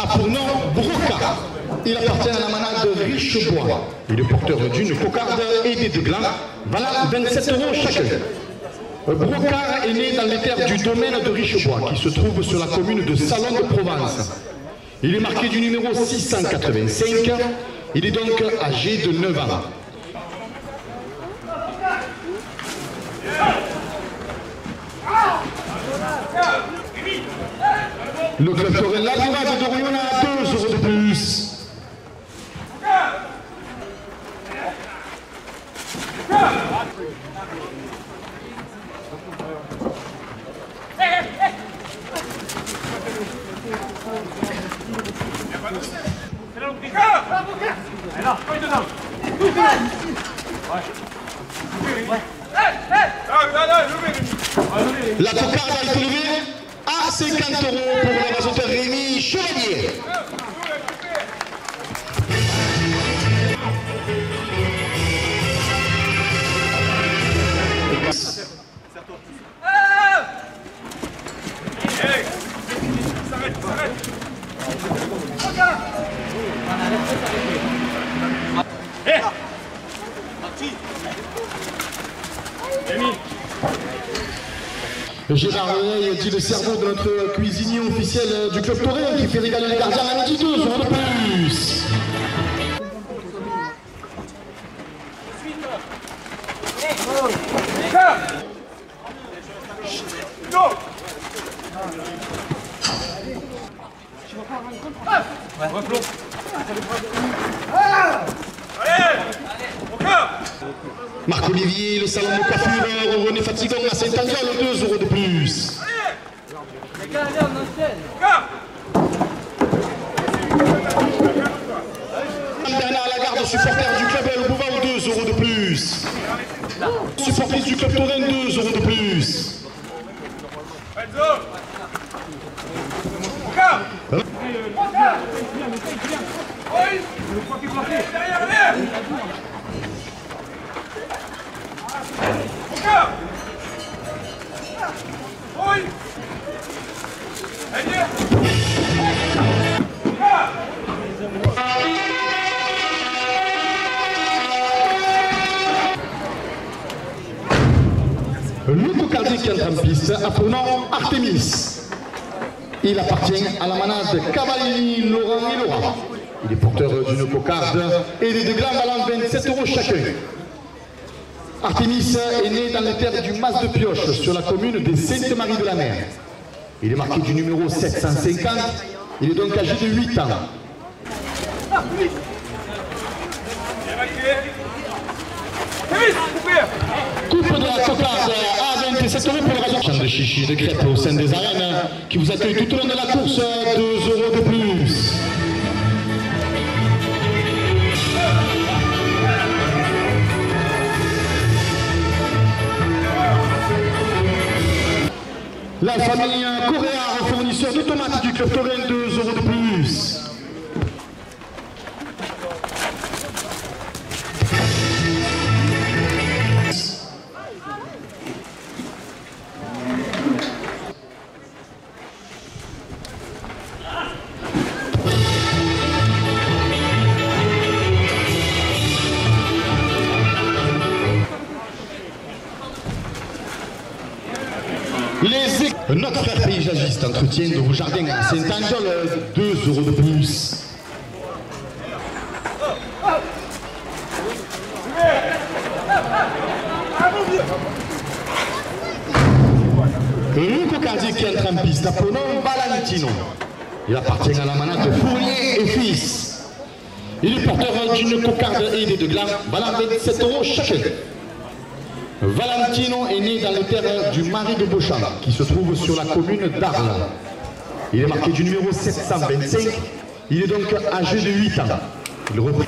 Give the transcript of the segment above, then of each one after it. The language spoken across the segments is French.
a pour nom Broca. Il appartient à la manade Richebois. Il est porteur d'une cocarde et des deux glands, valable 27 € chacun. Broca est né dans les terres du domaine de Richebois, qui se trouve sur la commune de Salon de Provence. Il est marqué du numéro 685. Il est donc âgé de 9 ans. Le club Torel Labourade de Rouen a 2 € de plus. La cocarde a été levée à 50 € pour le rasoteur Rémi Chevalier. Gérard René dit le cerveau de notre cuisinier officiel du club Torel qui fait régaler les gardiens à midi 2 € de plus. Marc-Olivier, le salon de coiffure, René Fatigon à Saint-Andiol, 2 € de plus. Bernard Lagarde, supporter du club El Bouvard, 2 € de plus. Supportrice du club Torel, 2 € de plus. Le cocardier qui entre en piste a pour nom Artemis. Il appartient à la manade Cavallini, Laurent et Laurent. Il est porteur d'une cocarde et des deux glands valant 27 € chacun. Artemis est né dans les terres du Mas de Pioche, sur la commune de Sainte-Marie-de-la-Mer. Il est marqué du numéro 750. Il est donc âgé de 8 ans. Coupe de la cocarde à 27 € pour le rasoir. Champ de chichi de crêpes au sein des arènes qui vous accueille tout au long de la course, 2 € de plus. La famille Coréard, fournisseur de tomates du club Torel, 2 € de plus. Notre frère paysagiste entretient de vos jardins à Saint-Andiol, 2 € de plus. Le cocardier qui entre en piste a pour nom Valentino. Il appartient à la manade Fournier et Fils. Il est porteur d'une cocarde et des deux glands, valant 27 € chacun. Valentino est né dans les terres du Marais de Beauchamp, qui se trouve sur la commune d'Arles. Il est marqué du numéro 725. Il est donc âgé de 8 ans. Il reprend.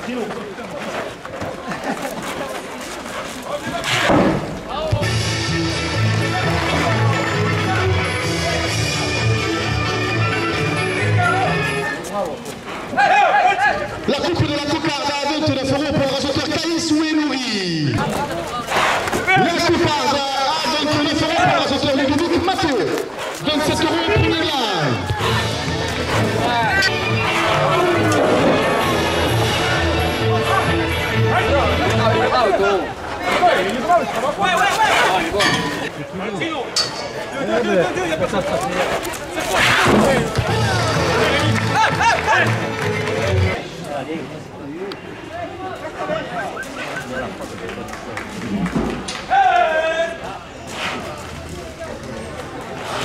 La coupe de la cocarde à 29 € pour le rasoteur Caïs Ouénouri. La cocarde à 29 € pour le rasoteur Ludovic Mathieu. 27 € pour les glands.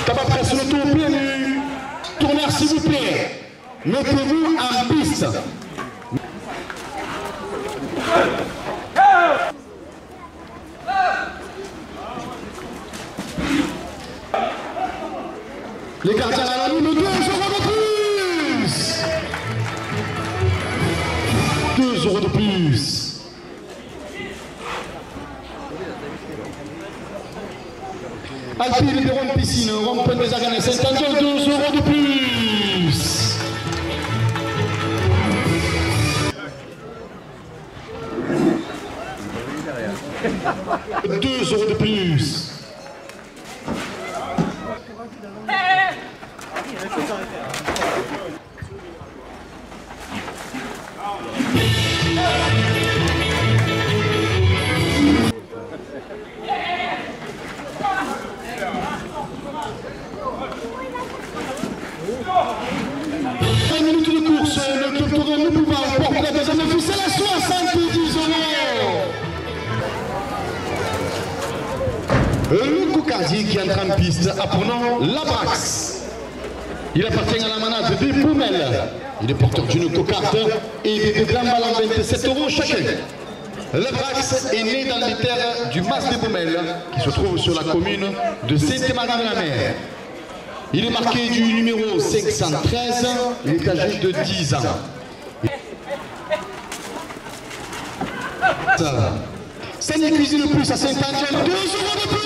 Tabac presse le tour bien nu. Tourneur s'il vous plaît. Mettez-vous en piste. Les gardiens à la ligne, 2 euros de plus. 2 euros de plus. Alpine de Rome Piscine, Rome des Arènes, Saint-Angel, 2 euros de plus. 2 euros de plus. Le Cocardi qui entre en piste apprenant l'Abrax. Il appartient à la manade des Poumelles. Il est porteur d'une cocarde et des deux gambes à 27 € chacun. L'Abrax est né dans les terres du Mas des Poumelles qui se trouve sur la commune de Sainte-Marie-de-la-Mer. Il est marqué du numéro 513, il est âgé de 10 ans. Seigneur Cuisine le plus à Saint-Angel, 2 euros de plus.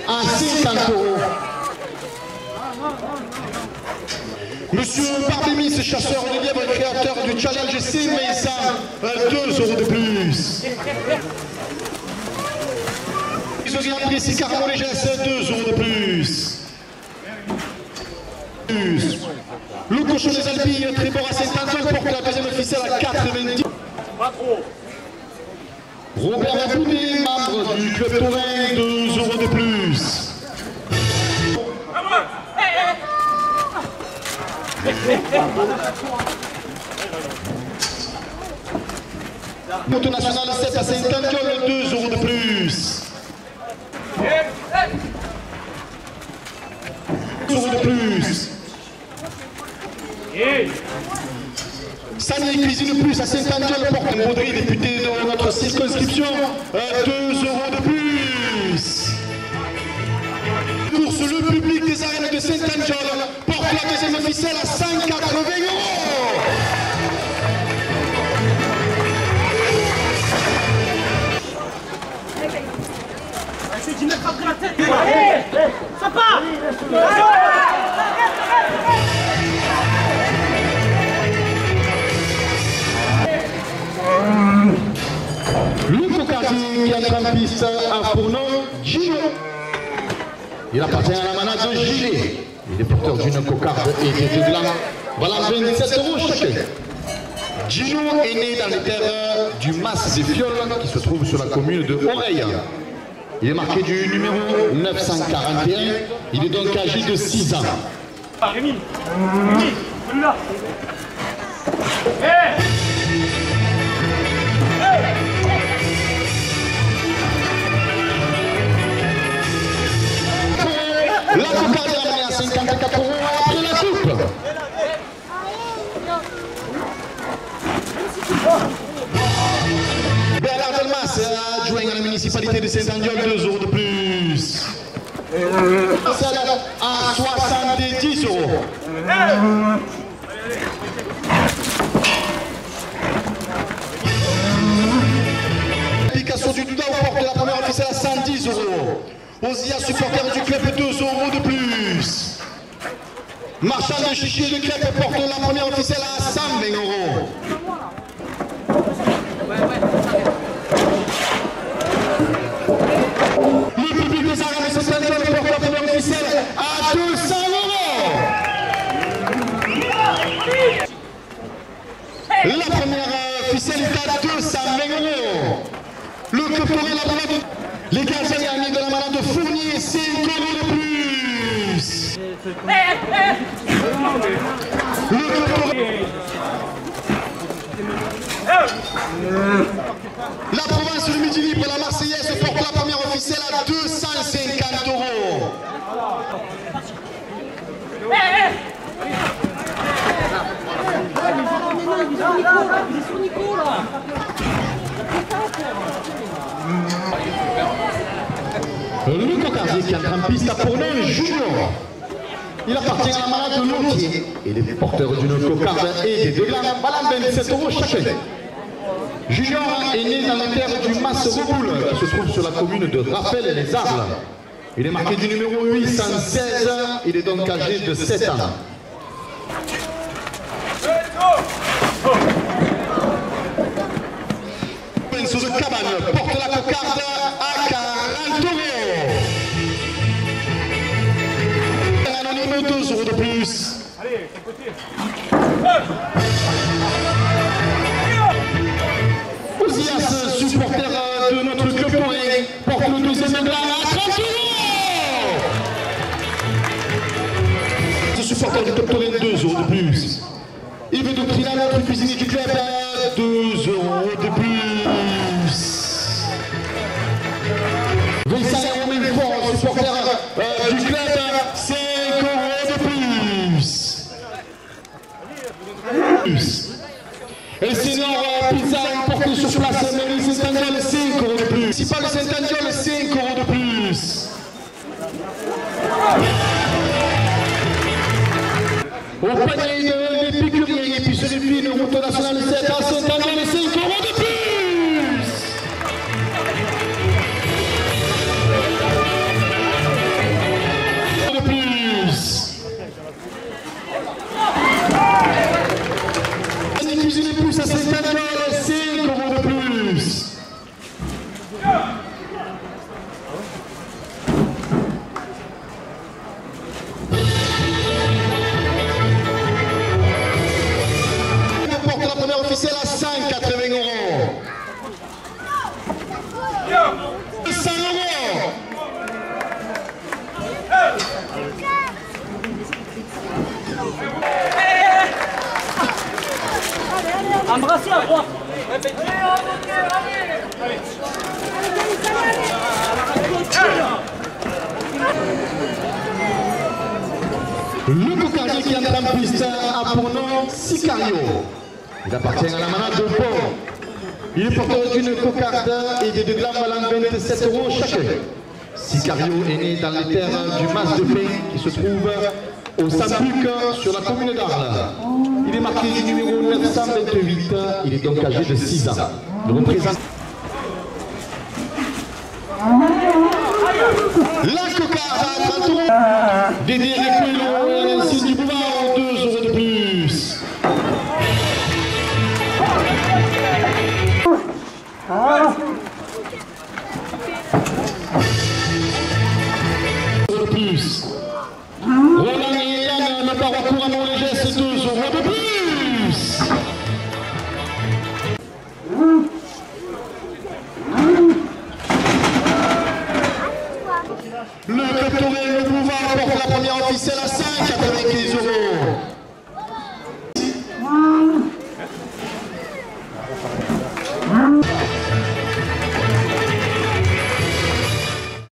À 50 €. Monsieur Barbémis, chasseur de lièvre, créateur du challenge Saint-Vincent, 2 euros de plus. Isogien Sicaro les gestes, 2 euros de plus. Le cochon des Alpilles, Trébor à Saint-Antoine porte la deuxième ficelle à 90. Robert Boudet, membre du club Taurin, 2 euros de plus. Moto national 7 à Saint-Angel, 2 euros de plus. 2 euros de plus. Sani Cuisine plus à Saint-Angel porte Baudry, député de notre circonscription, 2 euros de plus. Course le public des arènes de Saint-Angel porte la deuxième ficelle à 180 €. C'est du mettre après la tête. Ça part. Le Cocardi qui entre en piste a pour nom Gino. Il appartient à la manade de Gilet. Il est porteur d'une cocarde et des deux glands. Voilà 27 € chacun. Gino est né dans les terres du Mas des Fioles qui se trouve sur la commune de Oreille. Il est marqué du numéro 941. Il est donc âgé de 6 ans. Rémi, là. La cocarde est amenée à 54 € après la coupe. Bernard Delmas, adjoint à la municipalité de Saint-Angel, 2 euros de plus. Celle à 70 €. Picasso du Douda porte la première officielle à 110 €. Ozia, supporter du club, 2 euros de plus. Marchand de chichi de club porte la première officielle à 120 €. Le public des arènes de Saint-Angel porte la première officielle à 200 €. à 220 €. Le club Toré, la balade. Les garçons gagnés de la malade de Fournier, 5 € de plus. Le club Toré. La province du Midi Libre, la Marseillaise porte la première officielle à 250 €. Le cocardier qui entre en piste a pour nom Junior. Il appartient à la malade de Lautier et les porteurs d'une cocarde et des deux glanes valent 27 € chacun. Junior est né dans les terres du Mas-Reboul qui se trouve sur la commune de Raphaël-les-Arles. Il est marqué du numéro 816, il est donc âgé de 7 ans. Sous de Cabane porte la cocarde à 40 €. Un anonyme 2 € de plus. Allez, c'est côté. Osias, supporter de notre club Toré, porte le deuxième gland à 30 €. Ce supporter du club Toré, 2 € de plus. Yves Doctrina, notre cuisinier du club, 2 € de plus. Vincent Romain-Fort, supporter du club, 5 € de plus. Et sinon, Pizza emporté sur place, mais Saint-Andiol, 5 € de plus. Principal Saint-Andiol, 5 € de plus. Au panier de l'épicurien, épicerie fine, route nationale 7 à Saint-Andiol, 5 € de plus. Cuisine plus à Saint-Andiol, 5 € de plus. On porte la première officielle à 180 €. 100 €. Embrassez à droite. Le cocardier qui entre en piste a pour nom Sicario. Il appartient à la manade de Pont. Il est porteur d'une cocarde et des deux glands valant 27 € chacun. Sicario est né dans les terres du Mas de Paix qui se trouve au Sambuc sur la commune d'Arles. Il est marqué du numéro 928, il est donc âgé de 6 ans. Il représente la cocarde à 30 €. Dédé Recuelo, ainsi du Bouvard, 2 € de plus. De plus. Roland et Yann, le parcours à mon les gestes, 2 € de plus. Le club Toré, le Bouvard porte la première officielle à 195 €.